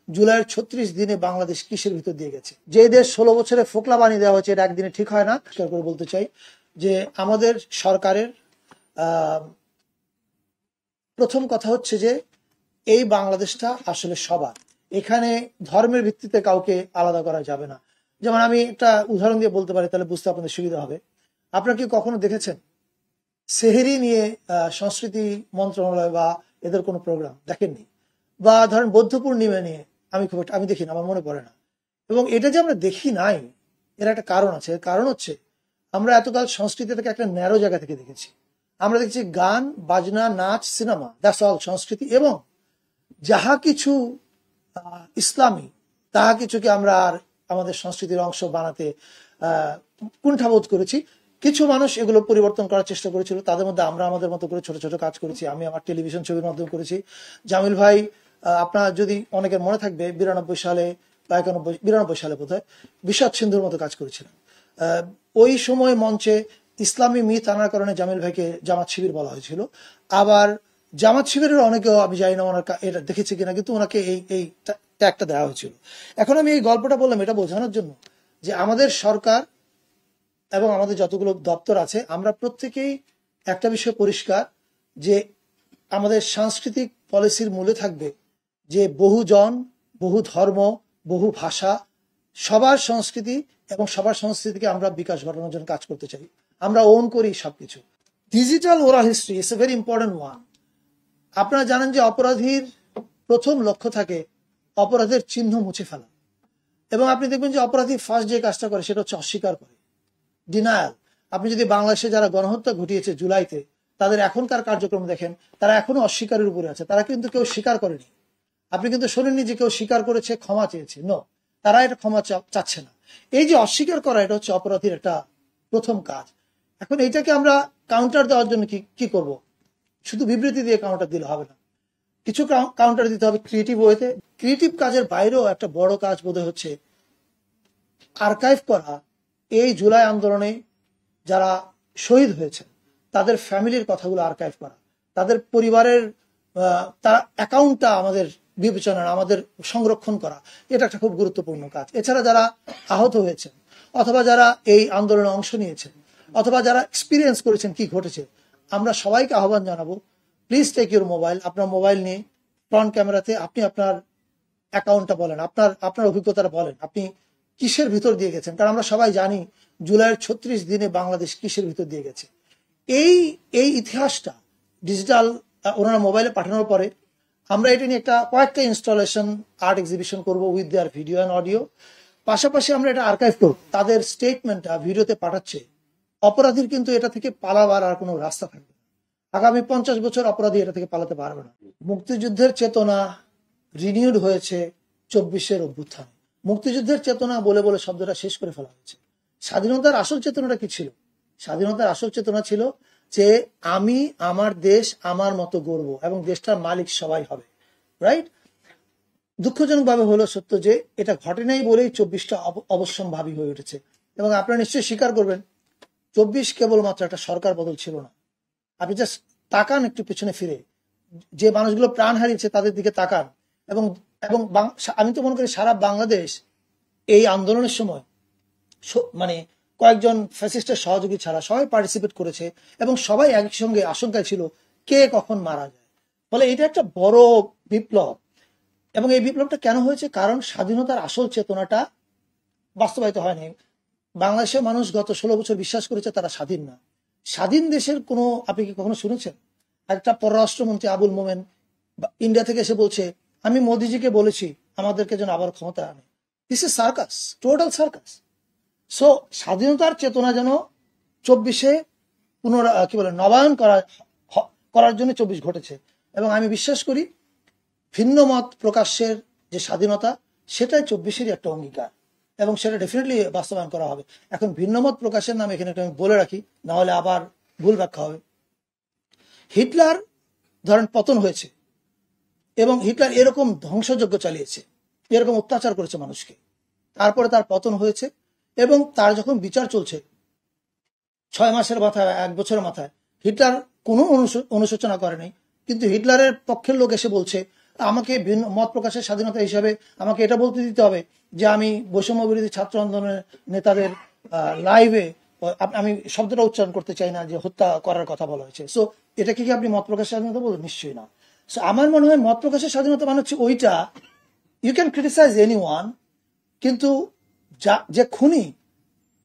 জুলাইয়ের ৩৬ দিনে বাংলাদেশ কিসের ভিতর দিয়ে গেছে। যে দেশ ১৬ বছরে ফোকলা বানিয়ে দেওয়া হয়েছে, এটা একদিনে ঠিক হয় না। করে বলতে চাই যে আমাদের সরকারের প্রথম কথা হচ্ছে যে এই বাংলাদেশটা আসলে সবার, এখানে ধর্মের ভিত্তিতে কাউকে আলাদা করা যাবে না। যেমন আমি একটা উদাহরণ দিয়ে বলতে পারি, তাহলে বুঝতে আপনাদের সুবিধা হবে। আপনারা কি কখনো দেখেছেন সেহেরি নিয়ে সংস্কৃতি মন্ত্রণালয় বা এদের কোনো প্রোগ্রাম দেখেননি? বা ধরেন বৌদ্ধ পূর্ণিমা নিয়ে আমি দেখি না, আমার মনে পড়ে না। এবং এটা যে আমরা দেখি নাই, এর একটা কারণ আছে। এর কারণ হচ্ছে আমরা এতকাল সংস্কৃতিটাকে একটা ন্যারো জায়গা থেকে দেখেছি। আমরা দেখছি গান, বাজনা, নাচ, সিনেমা, দ্যাটস অল সংস্কৃতি। এবং যাহা কিছু ইসলামী তাহা কিছুকে আমরা আর আমাদের সংস্কৃতির অংশ বানাতে কুণ্ঠাবোধ করেছি। কিছু মানুষ এগুলো পরিবর্তন করার চেষ্টা করেছিল, তাদের মধ্যে আমরা আমাদের মতো করে ছোট ছোট কাজ করেছি। আমি আমার টেলিভিশন ছবির মাধ্যমে করেছি। জামিল ভাই, আপনার যদি অনেকের মনে থাকবে 92 সালে বা 92 সালে বোধহয় বিষাদ সিন্ধুর মতো কাজ করেছিলেন। ওই সময় মঞ্চে ইসলামী মিথ আনার কারণে জামিল ভাইকে জামাত শিবির বলা হয়েছিল। আবার জামাত শিবিরের অনেকেও, আমি জানি না ওনার এটা দেখেছি কিনা, কিন্তু ওনাকে এই ট্যাগটা দেওয়া হয়েছিল। এখন আমি এই গল্পটা বললাম এটা বোঝানোর জন্য যে আমাদের সরকার এবং আমাদের যতগুলো দপ্তর আছে, আমরা প্রত্যেকেই একটা বিষয় পরিষ্কার যে আমাদের সাংস্কৃতিক পলিসির মূলে থাকবে যে বহুজন, বহু ধর্ম, বহু ভাষা, সবার সংস্কৃতি এবং সবার সংস্কৃতিকে আমরা বিকাশ ঘটানোর জন্য কাজ করতে চাই। আমরা ওন করি সবকিছু। Digital oral history is a very important one. আপনারা জানেন যে অপরাধীর প্রথম লক্ষ্য থাকে অপরাধের চিহ্ন মুছে ফেলা। এবং আপনি দেখবেন যে অপরাধী ফার্স্ট যে কাজটা করে সেটা হচ্ছে অস্বীকার করে, ডিনায়াল। আপনি যদি বাংলাদেশে যারা গণহত্যা ঘটিয়েছে জুলাইতে, তাদের এখনকার কার্যক্রম দেখেন, তারা এখনো অস্বীকারের উপরে আছে। তারা কিন্তু কেউ স্বীকার করেনি। আপনি কিন্তু শোনেননি যে কেউ স্বীকার করেছে, ক্ষমা চেয়েছে। নো, তারা এটা ক্ষমা চাচ্ছে না। এই যে অস্বীকার করা, এটা হচ্ছে অপরাধীর একটা প্রথম কাজ। এখন এইটাকে আমরা কাউন্টার দেওয়ার জন্য কি করব? শুধু বিবৃতি দিয়ে কাউন্টার দিলে হবে না, কিছু কাউন্টার দিতে হবে ক্রিয়েটিভ ওয়েতে। ক্রিয়েটিভ কাজের বাইরেও একটা বড় কাজ বোধহয় হচ্ছে আর্কাইভ করা এই জুলাই আন্দোলনে যারা শহীদ হয়েছে তাদের ফ্যামিলির কথাগুলো আর্কাইভ করা, তাদের পরিবারের তার অ্যাকাউন্টটা আমাদের বিবেচনা, আমাদের সংরক্ষণ করা, এটা একটা খুব গুরুত্বপূর্ণ কাজ। এছাড়া যারা আহত হয়েছেন, অথবা যারা এই আন্দোলনে অংশ নিয়েছেন, অথবা যারা এক্সপিরিয়েন্স করেছেন কি ঘটেছে, আমরা সবাইকে আহ্বান জানাবো, প্লিজ টেক ইউর মোবাইল। আপনার মোবাইল নিয়ে ফ্রন্ট ক্যামেরাতে আপনি আপনার অ্যাকাউন্টটা বলেন, আপনার অভিজ্ঞতাটা বলেন, আপনি কিসের ভিতর দিয়ে গেছেন। কারণ আমরা সবাই জানি জুলাইয়ের ৩৬ দিনে বাংলাদেশ কিসের ভিতর দিয়ে গেছে। এই ইতিহাসটা ডিজিটাল ওনারা মোবাইলে পাঠানোর পরে আমরা এটা নিয়ে কয়েকটা ইনস্টলেশন আর্ট এক্সিবিশন করবো with their video and audio. পাশাপাশি আমরা এটা আর্কাইভ করবো। তাদের স্টেটমেন্টটা ভিডিওতে পাঠাচ্ছে, অপরাধীর কিন্তু এটা থেকে পালাবার আর কোনো রাস্তা থাকবে না। আগামী 50 বছর অপরাধী এটা থেকে পালাতে পারবে না। মুক্তিযুদ্ধের চেতনা রিনিউড হয়েছে 24-এর অভ্যুত্থানে। মুক্তিযুদ্ধের চেতনা বলে বলে শব্দটা শেষ করে ফেলা হয়েছে। স্বাধীনতার আসল চেতনাটা কি ছিল? স্বাধীনতার আসল চেতনা ছিল যে আমি আমার দেশ আমার মতো গড়ব এবং দেশটার মালিক সবাই হবে, রাইট? দুঃখজনক ভাবে হলো সত্য যে এটা ঘটে নাই বলেই 24টা অবশ্যম্ভাবী হয়ে উঠেছে। এবং আপনারা নিশ্চয়ই স্বীকার করবেন 24 কেবলমাত্র একটা সরকার বদল ছিল না। আপনি জাস্ট তাকান একটু পেছনে ফিরে, যে মানুষগুলো প্রাণ হারিয়েছে তাদের দিকে তাকান। এবং আমি তো মনে করি সারা বাংলাদেশ এই আন্দোলনের সময় মানে কয়েকজন ফ্যাসিস্টের সহযোগী ছাড়া সবাই পার্টিসিপেট করেছে এবং সবাই একসঙ্গে আশঙ্কায় ছিল কে কখন মারা যায়। ফলে এটা একটা বড় বিপ্লব। এবং এই বিপ্লবটা কেন হয়েছে? কারণ স্বাধীনতার আসল চেতনাটা বাস্তবায়িত হয়নি। বাংলাদেশের মানুষ গত 16 বছর বিশ্বাস করেছে তারা স্বাধীন না। স্বাধীন দেশের কোনো, আপনি কি কখনো শুনেছেন একটা পররাষ্ট্রমন্ত্রী আবুল মোমেন ইন্ডিয়া থেকে এসে বলছে আমি মোদিজিকে বলেছি আমাদেরকে যেন আবার ক্ষমতা আনে? This is circus, total circus. So স্বাধীনতার চেতনা যেন 24-এ নবায়ন করার জন্য 24 ঘটেছে। এবং আমি বিশ্বাস করি ভিন্ন মত প্রকাশের যে স্বাধীনতা, সেটাই 24-এরই একটা অঙ্গীকার এবং সেটা ডেফিনেটলি বাস্তবায়ন করা হবে। এখন ভিন্ন মত প্রকাশের নাম এখানে আমি বলে রাখি, না হলে আবার ভুল ব্যাখ্যা হবে। হিটলার ধরেন পতন হয়েছে এবং হিটলার এরকম ধ্বংসযজ্ঞ চালিয়েছে, এরকম অত্যাচার করেছে মানুষকে, তারপরে তার পতন হয়েছে এবং তার যখন বিচার চলছে 6 মাসের মাথায়, 1 বছরের মাথায়, হিটলার কোনো অনুশোচনা করেনি। কিন্তু হিটলারের পক্ষের লোক এসে বলছে আমাকে ভিন্ন মত প্রকাশের স্বাধীনতা হিসাবে আমাকে এটা বলতে দিতে হবে যে আমি বৈষম্য বিরোধী ছাত্র আন্দোলনের নেতাদের লাইভে, আমি শব্দটা উচ্চারণ করতে চাই না, যে হত্যা করার কথা বলা হয়েছে। সো এটাকে কি আপনি মত প্রকাশের স্বাধীনতা বলবেন? নিশ্চয়ই না। সো আমার মনে হয় মত প্রকাশের স্বাধীনতা মানে হচ্ছে ওইটা, ইউ ক্যান ক্রিটিসাইজ এনিওয়ান, কিন্তু যে খুনি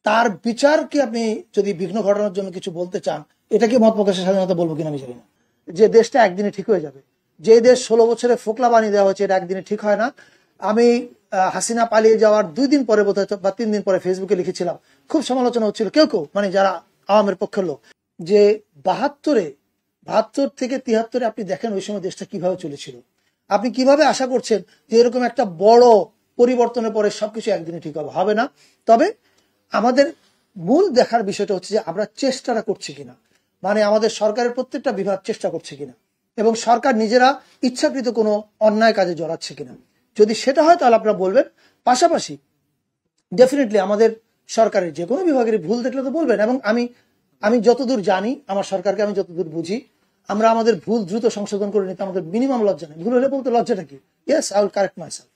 তার বিচারকে আপনি যদি বিঘ্ন ঘটানোর জন্য কিছু বলতে চান, এটাকে মত প্রকাশের স্বাধীনতা বলবো কিনা আমি জানি না। যে দেশটা একদিনে ঠিক হয়ে যাবে, যে দেশ 16 বছরে ফোকলা বানিয়ে দেওয়া হয়েছে, এটা একদিনে ঠিক হয় না। আমি হাসিনা পালিয়ে যাওয়ার 2 দিন পরে বোধহয় বা 3 দিন পরে ফেসবুকে লিখেছিলাম, খুব সমালোচনা হচ্ছিল কেউ কেউ, মানে যারা আওয়ামের পক্ষের লোক, যে 72 থেকে 73 আপনি দেখেন ওই সময় দেশটা কিভাবে চলেছিল। আপনি কিভাবে আশা করছেন যে এরকম একটা বড় পরিবর্তনের পরে সবকিছু একদিনে ঠিক হবে না। তবে আমাদের মূল দেখার বিষয়টা হচ্ছে যে আমরা চেষ্টাটা করছি কিনা, মানে আমাদের সরকারের প্রত্যেকটা বিভাগ চেষ্টা করছে কিনা, এবং সরকার নিজেরা ইচ্ছাকৃত কোনো অন্যায় কাজে জড়াচ্ছে কিনা। যদি সেটা হয় তাহলে আপনারা বলবেন। পাশাপাশি ডেফিনেটলি আমাদের সরকারের যে কোনো বিভাগের ভুল দেখলে তো বলবেন, এবং আমি যতদূর জানি, আমার সরকারকে আমি যতদূর বুঝি, আমরা আমাদের ভুল দ্রুত সংশোধন করে নিতে আমাদের মিনিমাম লজ্জা নেই। ভুল হলে বলতে লজ্জাটা কি? Yes, I will correct myself.